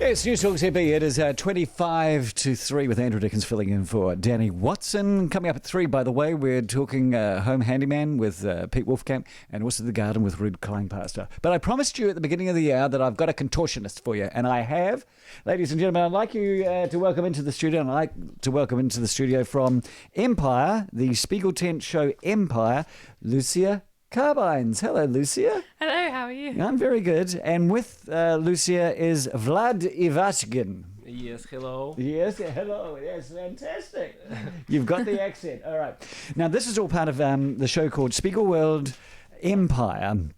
Yes, Newstalk ZB. It is 25 to 3 with Andrew Dickens filling in for Danny Watson. Coming up at 3, by the way, we're talking Home Handyman with Pete Wolfkamp and also The Garden with Ruud Kleinpaster. But I promised you at the beginning of the hour that I've got a contortionist for you, and I have. Ladies and gentlemen, I'd like you to welcome into the studio, and I'd like to welcome into the studio from Empire, the Spiegel tent show Empire, Lucia Carbines. Hello, Lucia. Hello, how are you? I'm very good. And with Lucia is Vlad Ivashkin. Yes, hello. Yes, hello. Yes, fantastic. You've got the accent. All right. Now, this is all part of the show called Spiegelworld Empire,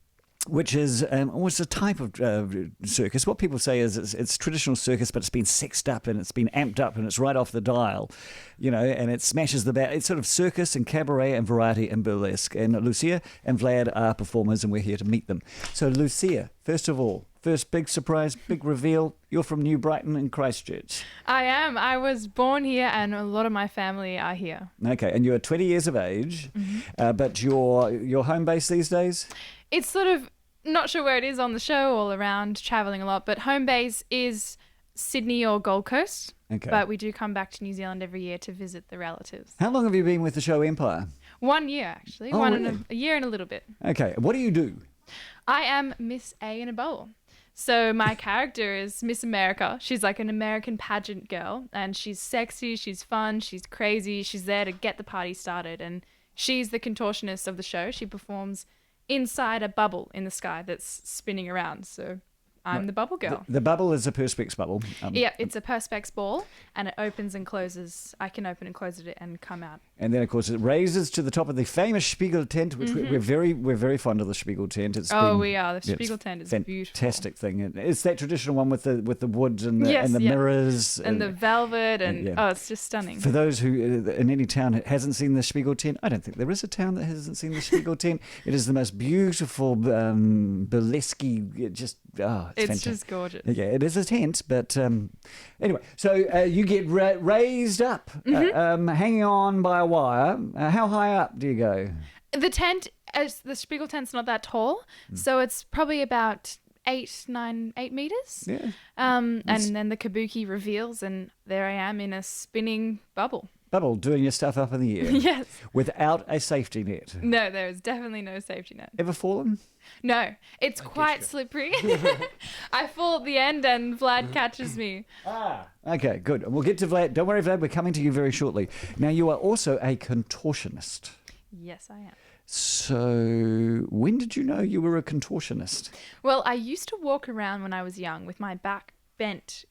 which is almost a type of circus. What people say is it's traditional circus, but it's been sexed up and it's been amped up and it's right off the dial, you know, and it smashes the bat. It's sort of circus and cabaret and variety and burlesque. And Lucia and Vlad are performers and we're here to meet them. So, Lucia, first of all, first big surprise, big reveal, you're from New Brighton in Christchurch. I am. I was born here and a lot of my family are here. Okay, and you're 20 years of age, but your home base these days? It's sort of, not sure where it is on the show, all around, travelling a lot, but home base is Sydney or Gold Coast. Okay. But we do come back to New Zealand every year to visit the relatives. How long have you been with the show Empire? 1 year, actually. Oh, really? A year and a little bit. Okay, what do you do? I am Miss A in a Bowl. So my character is Miss America. She's like an American pageant girl, and she's sexy, she's fun, she's crazy, she's there to get the party started, and she's the contortionist of the show. She performs inside a bubble in the sky that's spinning around. So I'm the bubble girl. The bubble is a Perspex bubble. Yeah, it's a Perspex ball, and it opens and closes. I can open and close it and come out. And then, of course, it raises to the top of the famous Spiegel tent, which we're very fond of the Spiegel tent. We are. The Spiegel tent is beautiful. Fantastic thing. It's that traditional one with the wood and the, Yes, and the mirrors. And the velvet, and yeah. it's just stunning. For those who in any town hasn't seen the Spiegel tent, I don't think there is a town that hasn't seen the Spiegel tent. It is the most beautiful, burlesque, it's fantastic. Just gorgeous. Yeah, it is a tent, but anyway, so you get raised up, hanging on by a wire. How high up do you go? The tent, the Spiegel tent's not that tall, so it's probably about 8 meters. Yeah. And then the kabuki reveals, and there I am in a spinning bubble. Bubble, doing your stuff up in the air. Yes. Without a safety net. No, there is definitely no safety net. Ever fallen? No, it's quite slippery. I fall at the end and Vlad catches me. Okay, good. We'll get to Vlad. Don't worry, Vlad, we're coming to you very shortly. Now, you are also a contortionist. Yes, I am. So, when did you know you were a contortionist? Well, I used to walk around when I was young with my back bent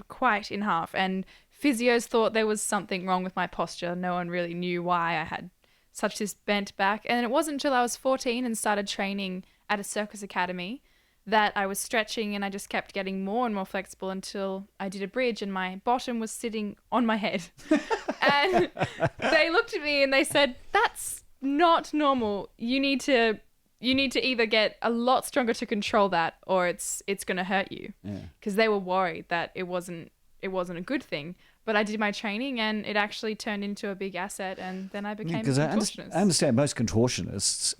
quite in half, and physios thought there was something wrong with my posture. No one really knew why I had such this bent back. And it wasn't until I was 14 and started training at a circus academy that I was stretching, and I just kept getting more and more flexible until I did a bridge and my bottom was sitting on my head. And they looked at me and they said, "That's not normal. You need to either get a lot stronger to control that, or it's going to hurt you." Because they were worried that it wasn't a good thing. But I did my training and it actually turned into a big asset, and then I became a contortionist. I understand most contortionists,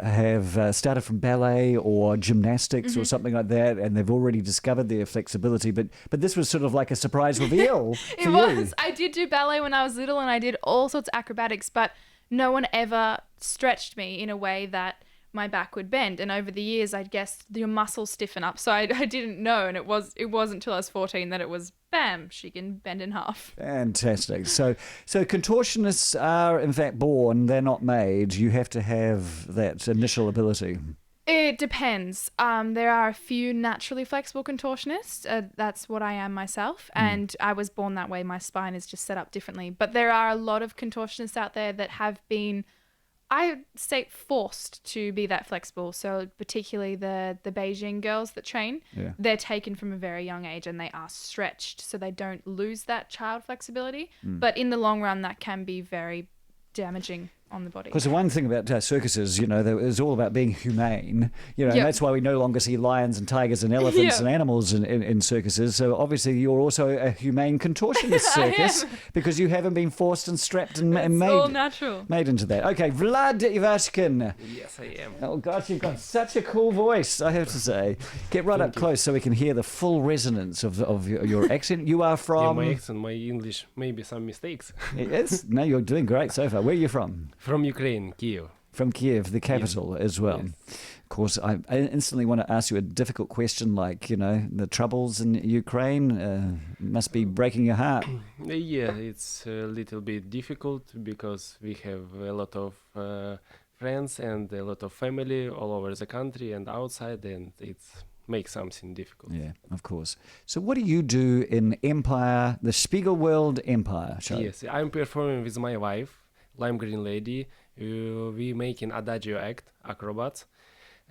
have started from ballet or gymnastics or something like that, and they've already discovered their flexibility. But this was sort of like a surprise reveal It was. I did do ballet when I was little, and I did all sorts of acrobatics, but no one ever stretched me in a way that my back would bend. And over the years, I guess your muscles stiffen up. So I didn't know, and it wasn't until I was 14 that it was, bam, she can bend in half. Fantastic. So contortionists are in fact born, they're not made. You have to have that initial ability. It depends. There are a few naturally flexible contortionists. That's what I am myself. And I was born that way. My spine is just set up differently. But there are a lot of contortionists out there that have been, I say, forced to be that flexible. So particularly the Beijing girls that train, they're taken from a very young age and they are stretched so they don't lose that child flexibility. But in the long run, that can be very damaging on the body. Because the one thing about circuses, is all about being humane. And Yep. that's why we no longer see lions and tigers and elephants Yep. and animals in circuses. So obviously you're also a humane contortionist I circus am. because you haven't been forced and strapped and It's all made natural. into that. Okay, Vlad Ivashkin. Yes, I am. Oh gosh, you've got such a cool voice, I have to say. Get right up close so we can hear the full resonance of your accent. You are Yeah, from... my accent, my English, maybe some mistakes. Yes? No, you're doing great so far. Where are you from? From Ukraine, Kiev. From Kiev, the capital as well. Yes. Of course, I instantly want to ask you a difficult question like, the troubles in Ukraine must be breaking your heart. Yeah, it's a little bit difficult because we have a lot of friends and a lot of family all over the country and outside, and it's makes something difficult. Yeah, of course. So what do you do in Empire, the Spiegelworld Empire show? Yes, I'm performing with my wife, Lime Green Lady. We make an adagio act, acrobats.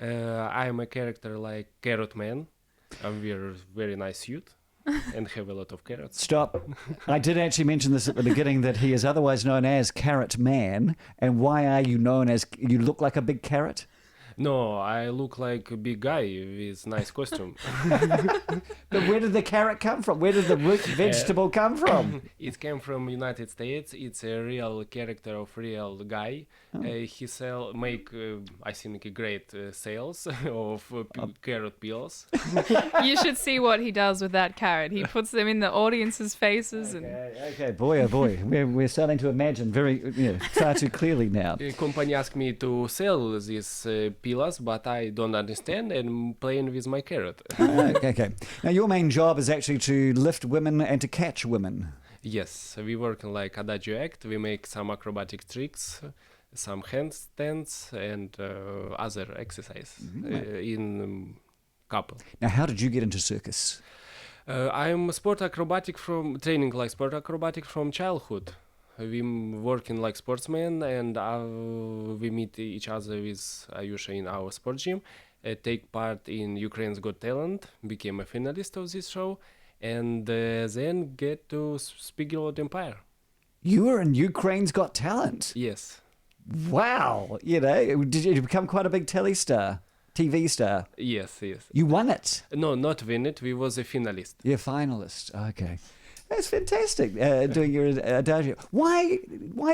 I'm a character like Carrot Man. I wear a very nice suit and have a lot of carrots. Stop. I did actually mention this at the beginning that he is otherwise known as Carrot Man. And why are you known as... You look like a big carrot? No, I look like a big guy with nice costume. But where did the carrot come from? Where did the root vegetable come from? It came from United States. It's a real character of real guy. He make I think a great sales of carrot peels. Oh. You should see what he does with that carrot. He puts them in the audience's faces and Okay, boy, oh boy. We're starting to imagine far too clearly now. The company asked me to sell these peelers, but I don't understand and playing with my carrot. Okay. Now, your main job is actually to lift women and to catch women. Yes, we work in like adagio act. We make some acrobatic tricks, some handstands, and other exercise in couple. Now, how did you get into circus? I'm sport acrobatic from childhood. We working like sportsmen, and we meet each other with Ayusha in our sport gym. Take part in Ukraine's Got Talent, became a finalist of this show, and then get to Spiegelworld Empire. You were in Ukraine's Got Talent. Yes. Wow. Did you become quite a big TV star? Yes. You won it. No, not win it. We was a finalist. You're a finalist. Okay. That's fantastic, doing your adagio. Why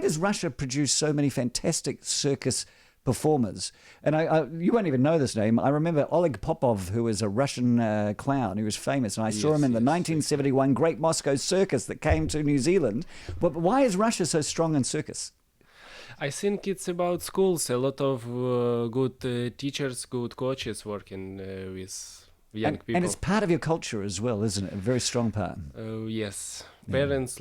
does Russia produce so many fantastic circus performers? And you won't even know this name. I remember Oleg Popov, who was a Russian clown who was famous, and I saw him in the 1971 Great Moscow Circus that came to New Zealand. But why is Russia so strong in circus? I think it's about schools. A lot of good teachers, good coaches working with young people. And it's part of your culture as well, isn't it? A very strong part. Yes. Parents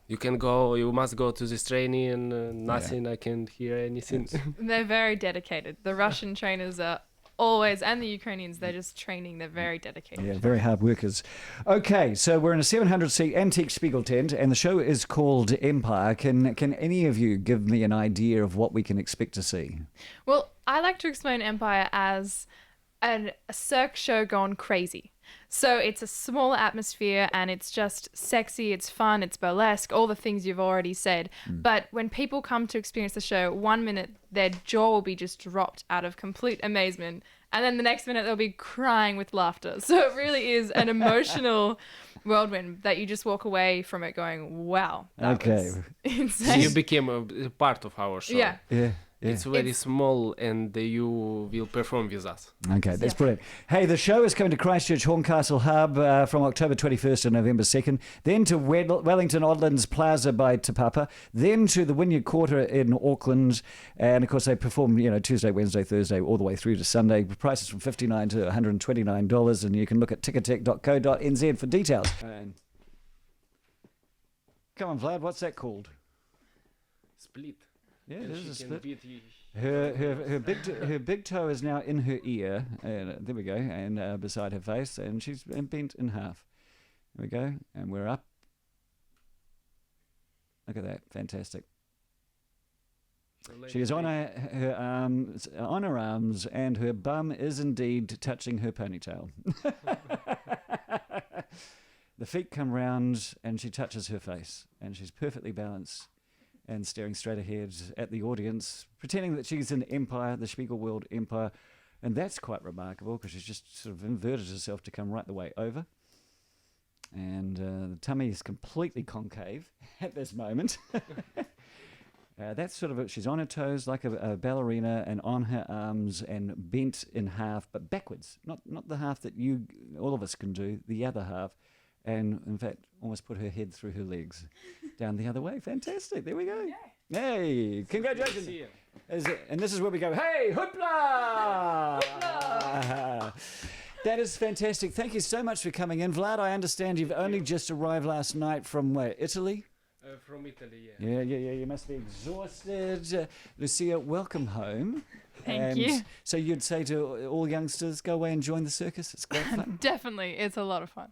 you must go to this training and nothing, I can't hear anything. they're very dedicated. The Russian trainers are always, and the Ukrainians, they're just training. They're very dedicated. Yeah, very hard workers. Okay, so we're in a 700-seat antique Spiegel tent, and the show is called Empire. Can any of you give me an idea of what we can expect to see? Well, I like to explain Empire as a circus show gone crazy. So it's a smaller atmosphere and it's just sexy, it's fun, it's burlesque, all the things you've already said. But when people come to experience the show, 1 minute their jaw will be just dropped out of complete amazement, and then the next minute they'll be crying with laughter. So it really is an emotional whirlwind that you just walk away from it going, wow, that was So insane. you became a part of our show. Yeah. Yeah. It's very small, and you will perform with us. Okay, that's brilliant. Hey, the show is coming to Christchurch Horncastle Hub from October 21st to November 2nd, then to Wellington Oddlands Plaza by Te Papa, then to the Wynyard Quarter in Auckland, and of course they perform Tuesday, Wednesday, Thursday, all the way through to Sunday. Prices from $59 to $129, and you can look at ticketek.co.nz for details. Come on, Vlad, what's that called? Split. Yeah, And it is she a can split. beat you. Her big toe is now in her ear. There we go, and beside her face, and she's bent in half. There we go, and we're up. Look at that, fantastic. She is on her arms, and her bum is indeed touching her ponytail. The feet come round, and she touches her face, and she's perfectly balanced. and staring straight ahead at the audience, pretending that she's in Empire, the Spiegelworld Empire. And that's quite remarkable because she's just sort of inverted herself to come right the way over. And the tummy is completely concave at this moment. That's sort of it. She's on her toes like a ballerina and on her arms and bent in half, but backwards. Not the half that all of us can do, the other half. And in fact, almost put her head through her legs down the other way. Fantastic. There we go. Yeah. Hey, congratulations. See you. And this is where we go, hey, hoopla! That is fantastic. Thank you so much for coming in. Vlad, I understand you've only just arrived last night from where, Italy? From Italy, yeah. Yeah. You must be exhausted. Lucia, welcome home. Thank you. So you'd say to all youngsters, go away and join the circus? It's great fun. Definitely. It's a lot of fun.